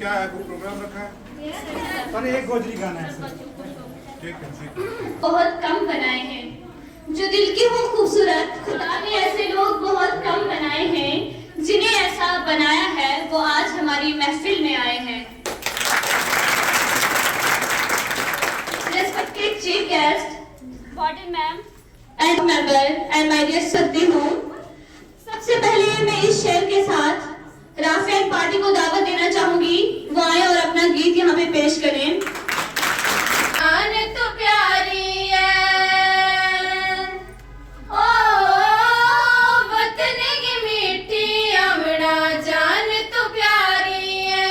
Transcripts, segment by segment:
क्या है, कोई प्रोग्राम रखा है? अरे एक गोजरी गाना है सर। ठीक है। बहुत कम बनाए हैं जो दिल के हों खूबसूरत, खुदा ने ऐसे लोग बहुत कम बनाए हैं। जिन्हें ऐसा बनाया है वो आज हमारी महफिल में आए हैं। Respected Chief Guest, Warden Ma'am, and member and my dear Satti हूँ। सबसे पहले मैं इस शेर के साथ राफेल पार्टी को दावत देना चाहूंगी, वो आए और अपना गीत यहाँ पे पेश करें। जान तो प्यारी है ओ वतन की मिट्टी अमड़ा, जान तो प्यारी है।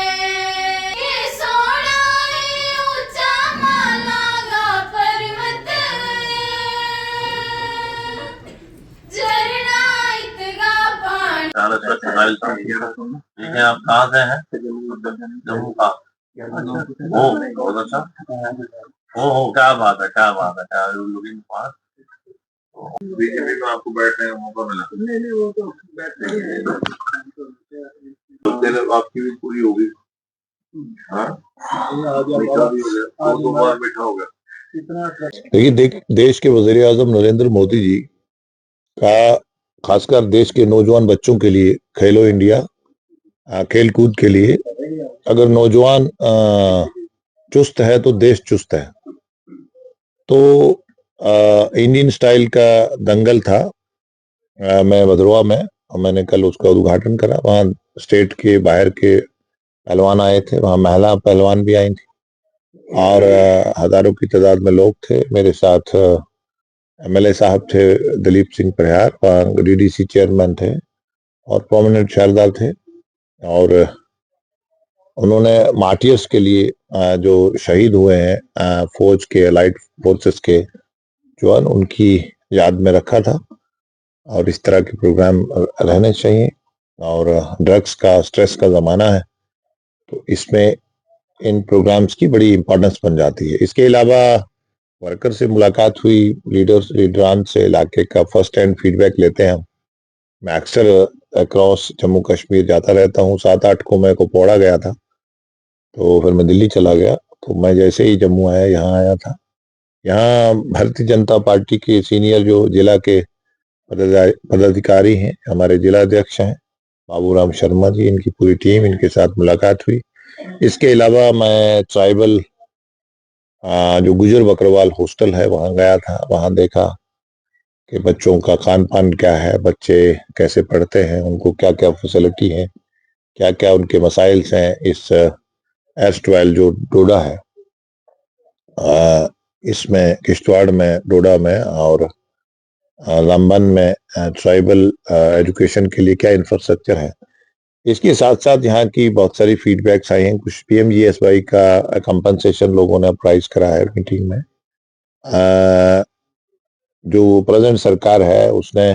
ये सोना है ऊंचा मालागा पर्वत, झरना इतगा पानी। ठीक है, आप कहाँ से हैं? जम्मू का। ओ बहुत अच्छा। ओ क्या बात है, क्या बात है, क्या लुकिंग फॉर। बीजेपी में आपको बैठने का मौका मिला? नहीं, वो तो बैठने आपकी भी पूरी होगी। हाँ, दो बार बैठा हो गया। देखिए, देश के वजीर आजम नरेंद्र मोदी जी का खासकर देश के नौजवान बच्चों के लिए खेलो इंडिया खेल कूद के लिए, अगर नौजवान चुस्त है तो देश चुस्त है। तो इंडियन स्टाइल का दंगल था मैं भदरवा में, और मैंने कल उसका उद्घाटन करा। वहाँ स्टेट के बाहर के पहलवान आए थे, वहाँ महिला पहलवान भी आई थी और हजारों की तादाद में लोग थे। मेरे साथ एमएलए साहब थे दलीप सिंह परिहार, वहाँ डीडीसी चेयरमैन थे और प्रोमिनेंट शहरदार थे। और उन्होंने मार्टियर्स के लिए जो शहीद हुए हैं फौज के अलाइड फोर्सेस के जवान, उनकी याद में रखा था। और इस तरह के प्रोग्राम रहने चाहिए। और ड्रग्स का स्ट्रेस का ज़माना है, तो इसमें इन प्रोग्राम्स की बड़ी इम्पोर्टेंस बन जाती है। इसके अलावा वर्कर से मुलाकात हुई, लीडरान से इलाके का फर्स्ट हैंड फीडबैक लेते हैं। मैं अक्सर अक्रॉस जम्मू कश्मीर जाता रहता हूँ। 7-8 को मैं कुपवाड़ा गया था, तो फिर मैं दिल्ली चला गया। तो मैं जैसे ही जम्मू आया, यहाँ आया था। यहाँ भारतीय जनता पार्टी के सीनियर जो जिला के पदाधिकारी हैं, हमारे जिला अध्यक्ष हैं बाबूराम शर्मा जी, इनकी पूरी टीम, इनके साथ मुलाकात हुई। इसके अलावा मैं ट्राइबल जो गुजर बकरवाल हॉस्टल है वहाँ गया था। वहाँ देखा कि बच्चों का खान पान क्या है, बच्चे कैसे पढ़ते हैं, उनको क्या क्या फैसिलिटी है, क्या क्या उनके मसाइल्स हैं। इस एस12 जो डोडा है, इसमें किश्तवाड़ में, डोडा में और लंबन में ट्राइबल एजुकेशन के लिए क्या इंफ्रास्ट्रक्चर है। इसके साथ साथ यहाँ की बहुत सारी फीडबैक्स आई हैं। कुछ पीएमजीएसवाई का कंपनसेशन लोगों ने प्राइस करा है मीटिंग में। जो प्रेजेंट सरकार है उसने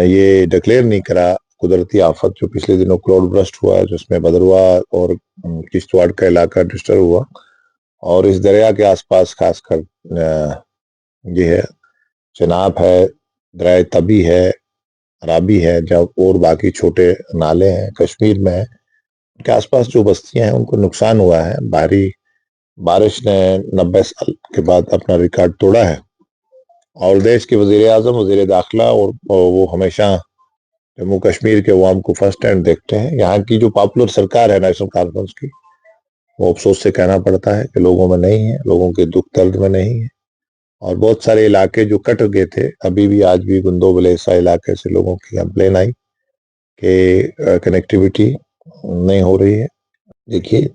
ये डिक्लेयर नहीं करा कुदरती आफत जो पिछले दिनों क्लाउड बर्स्ट हुआ है, जिसमें भदरवा और किश्तवाड़ का इलाका डिस्टर्ब हुआ। और इस दरिया के आसपास खासकर ये है, चनाब है, दरिया तबी है, राबी है, जब और बाकी छोटे नाले हैं कश्मीर में है, उनके आसपास जो बस्तियां हैं उनको नुकसान हुआ है। भारी बारिश ने 90 साल के बाद अपना रिकॉर्ड तोड़ा है। और देश के वजीर आजम, वजीर दाखिला और वो हमेशा जम्मू कश्मीर के अवाम को फर्स्ट हैंड देखते हैं। यहाँ की जो पॉपुलर सरकार है नेशनल कॉन्फ्रेंस की, वो अफसोस से कहना पड़ता है कि लोगों में नहीं है, लोगों के दुख दर्द में नहीं है। और बहुत सारे इलाके जो कट गए थे, अभी भी आज भी गुंदो बलेसा इलाके से लोगों की कंप्लेन आई कि कनेक्टिविटी नहीं हो रही है। देखिए,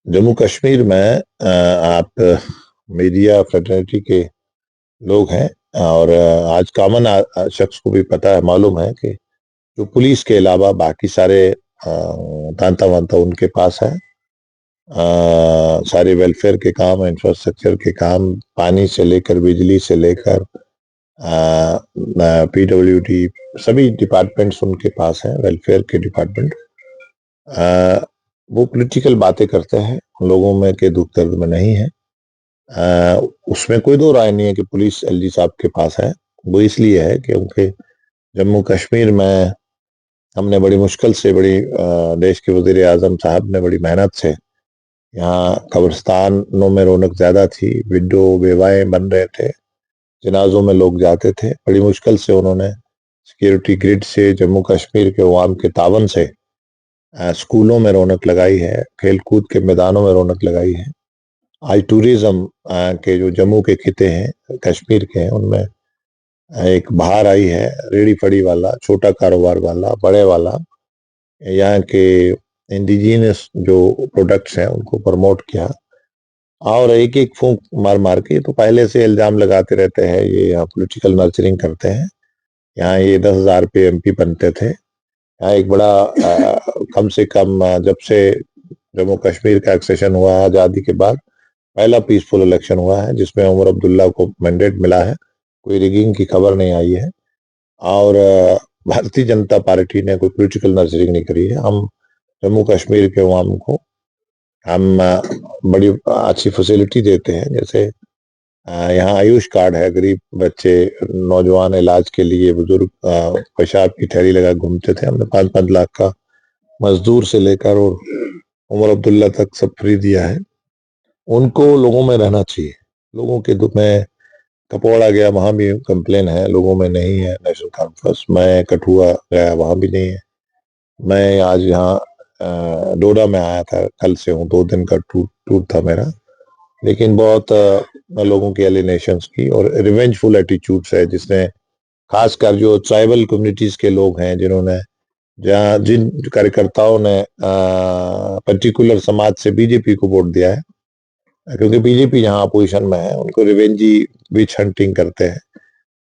जम्मू कश्मीर में आप मीडिया फ्रेटर्निटी के लोग हैं और आज कॉमन शख्स को भी पता है, मालूम है कि जो पुलिस के अलावा बाकी सारे तांता वांता उनके पास है। सारे वेलफेयर के काम, इंफ्रास्ट्रक्चर के काम, पानी से लेकर बिजली से लेकर पीडब्ल्यूडी, सभी डिपार्टमेंट्स उनके पास हैं, वेलफेयर के डिपार्टमेंट। वो पॉलिटिकल बातें करते हैं, लोगों में के दुख दर्द में नहीं है। उसमें कोई दो राय नहीं है कि पुलिस एलजी साहब के पास है। वो इसलिए है क्योंकि जम्मू कश्मीर में हमने बड़ी मुश्किल से देश के वजीर आजम साहब ने बड़ी मेहनत से, यहाँ कब्रिस्तानों में रौनक ज्यादा थी, विडो बेवाएं बन रहे थे, जनाजों में लोग जाते थे, बड़ी मुश्किल से उन्होंने सिक्योरिटी ग्रिड से, जम्मू कश्मीर के अवाम के तावन से स्कूलों में रौनक लगाई है, खेल कूद के मैदानों में रौनक लगाई है। आज टूरिज्म के जो जम्मू के खिते हैं, कश्मीर के हैं, उनमें एक बहार आई है। रेड़ी फड़ी वाला, छोटा कारोबार वाला, बड़े वाला, यहाँ के इंडिजीनियस जो प्रोडक्ट्स हैं उनको प्रमोट किया। और एक एक फूंक मार मार के, तो पहले से इल्जाम लगाते रहते हैं ये यहाँ पॉलिटिकल नर्चरिंग करते हैं, यहाँ ये 10,000 पे MP बनते थे। यहाँ एक बड़ा कम से कम जब से जम्मू कश्मीर का एक्सेशन हुआ है आज़ादी के बाद, पहला पीसफुल इलेक्शन हुआ है जिसमें उमर अब्दुल्ला को मैंडेट मिला है, कोई रिगिंग की खबर नहीं आई है। और भारतीय जनता पार्टी ने कोई पॉलिटिकल नर्चरिंग नहीं करी है। हम जम्मू कश्मीर के अवाम को हम बड़ी अच्छी फैसिलिटी देते हैं, जैसे यहाँ आयुष कार्ड है, गरीब बच्चे नौजवान इलाज के लिए, बुजुर्ग पेशाब की थैली लगा घूमते थे, हमने 5-5 लाख का मजदूर से लेकर और उमर अब्दुल्ला तक सब फ्री दिया है। उनको लोगों में रहना चाहिए। लोगों के दुख में कपवाड़ा गया, वहां भी कंप्लेन है, लोगों में नहीं है नेशनल कॉन्फ्रेंस। मैं कठुआ गया, वहां भी नहीं है। मैं आज यहाँ डोडा में आया था, कल से हूँ, 2 दिन का टूर था मेरा, लेकिन बहुत लोगों की एलिनेशंस की और रिवेंजफुल एटीट्यूड्स है, जिसने खासकर जो ट्राइबल कम्युनिटीज के लोग हैं, जिन्होंने जहाँ जिन कार्यकर्ताओं ने पर्टिकुलर समाज से बीजेपी को वोट दिया है, क्योंकि बीजेपी यहाँ अपोजिशन में है, उनको रिवेंजी विच हंटिंग करते हैं,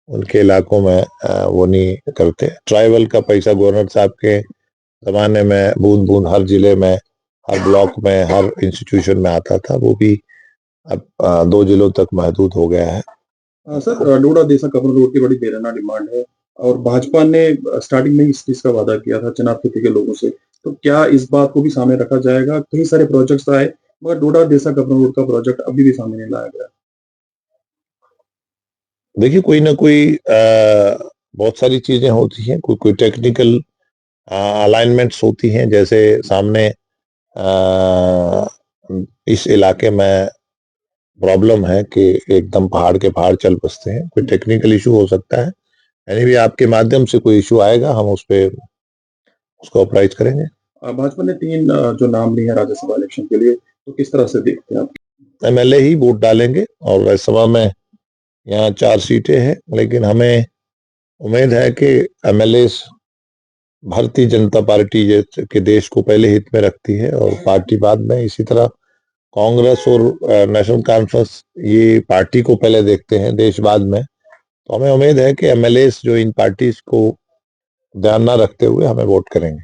उनके इलाकों में वो नहीं करते। ट्राइबल का पैसा गवर्नर साहब के जमाने में बूंद बूंद हर जिले में, हर ब्लॉक में, हर इंस्टीट्यूशन में आता था, वो भी अब 2 जिलों तक महदूद हो गया है। सर, डोडा देसा कपन रोड की बड़ी बेराना डिमांड है और भाजपा ने स्टार्टिंग में इस चीज का वादा किया था चनाब खेती के लोगों से, तो क्या इस बात को भी सामने रखा जाएगा? कई सारे प्रोजेक्ट्स आए मगर डोडा देसा कपन रोड का प्रोजेक्ट अभी भी सामने नहीं लाया गया। देखिए, कोई ना कोई बहुत सारी चीजें होती हैं, कोई टेक्निकल अलाइनमेंट्स होती हैं, जैसे सामने इस इलाके में प्रॉब्लम है कि एकदम पहाड़ के पहाड़ चल बसते हैं, कोई टेक्निकल इशू हो सकता है। यानी भी आपके माध्यम से कोई इशू आएगा, हम उसको अप्राइज करेंगे। भाजपा ने 3 जो नाम लिए हैं राज्यसभा इलेक्शन के लिए, तो किस तरह से देखते हैं आप? MLA ही वोट डालेंगे और राज्यसभा में यहाँ 4 सीटें हैं, लेकिन हमें उम्मीद है कि MLAs भारतीय जनता पार्टी के देश को पहले हित में रखती है और पार्टी बाद में। इसी तरह कांग्रेस और नेशनल कॉन्फ्रेंस ये पार्टी को पहले देखते हैं, देश बाद में। तो हमें उम्मीद है कि MLAs जो इन पार्टीज को ध्यान न रखते हुए हमें वोट करेंगे।